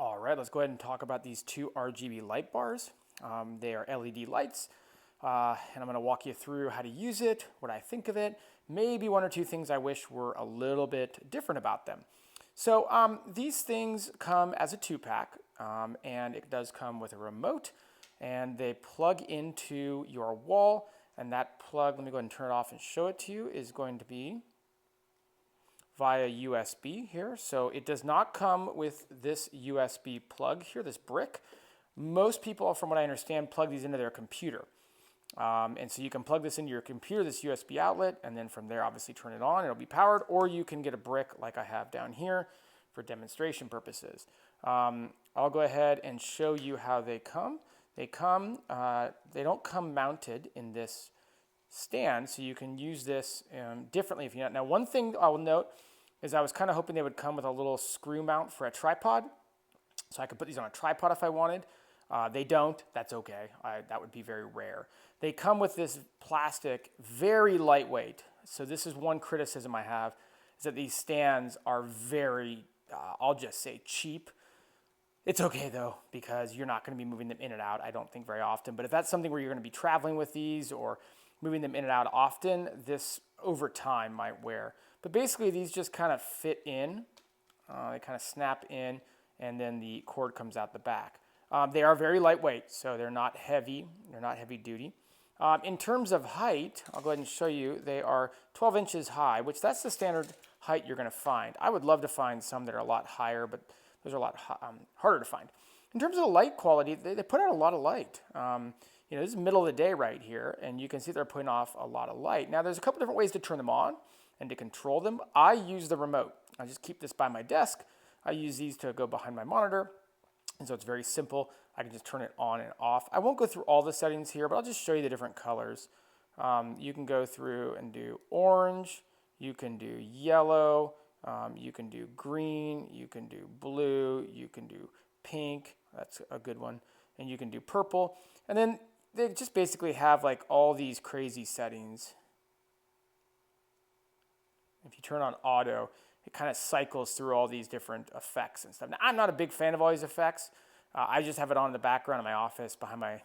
All right, let's go ahead and talk about these two RGB light bars. They are LED lights, and I'm going to walk you through how to use it, what I think of it, maybe one or two things I wish were a little bit different about them. So these things come as a 2-pack, and it does come with a remote, and they plug into your wall, and that plug, let me go ahead and turn it off and show it to you, is going to be via USB here. So it does not come with this USB plug here, this brick. Most people, from what I understand, plug these into their computer. And so you can plug this into your computer, this USB outlet, and then from there obviously turn it on, it'll be powered, or you can get a brick like I have down here for demonstration purposes. I'll go ahead and show you how they come. They don't come mounted in this stand, so you can use this differently if you want. Now, one thing I will note is I was kind of hoping they would come with a little screw mount for a tripod, so I could put these on a tripod if I wanted. They don't. That's okay. That would be very rare. They come with this plastic, very lightweight. So this is one criticism I have, is that these stands are very, I'll just say cheap. It's okay though, because you're not going to be moving them in and out, I don't think, very often. But if that's something where you're going to be traveling with these or moving them in and out often, this over time might wear. But basically these just kind of fit in. They kind of snap in, and then the cord comes out the back. They are very lightweight, so they're not heavy. They're not heavy duty. In terms of height, I'll go ahead and show you, they are 12 inches high, which that's the standard height you're going to find. I would love to find some that are a lot higher, but those are a lot harder to find. In terms of the light quality, they put out a lot of light. You know, this is middle of the day right here, and you can see they're putting off a lot of light. Now, there's a couple different ways to turn them on and to control them. I use the remote. I just keep this by my desk. I use these to go behind my monitor, and so it's very simple. I can just turn it on and off. I won't go through all the settings here, but I'll just show you the different colors. You can go through and do orange, you can do yellow, you can do green, you can do blue, you can do pink, that's a good one, and you can do purple. And then they just basically have like all these crazy settings. If you turn on auto, it kind of cycles through all these different effects and stuff. Now, I'm not a big fan of all these effects. I just have it on in the background in my office behind my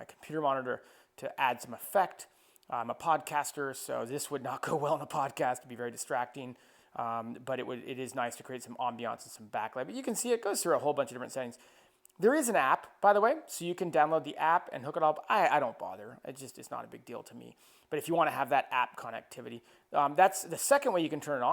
computer monitor to add some effect. I'm a podcaster, so this would not go well in a podcast. It'd be very distracting, but it is nice to create some ambiance and some backlight. But you can see it goes through a whole bunch of different settings. There is an app, by the way, so you can download the app and hook it up. I don't bother. It's not a big deal to me. But if you want to have that app connectivity, that's the second way you can turn it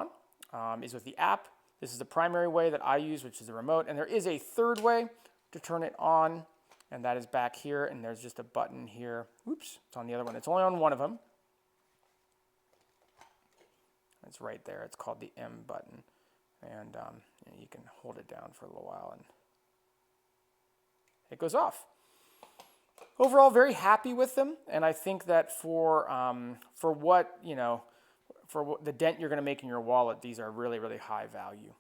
on, is with the app. This is the primary way that I use, which is the remote. And there is a third way to turn it on, and that is back here, and there's just a button here. Oops, it's on the other one. It's only on one of them. It's right there. It's called the M button, and you can hold it down for a little while, and it goes off. Overall, very happy with them, and I think that for what the dent you're going to make in your wallet, these are really, really high value.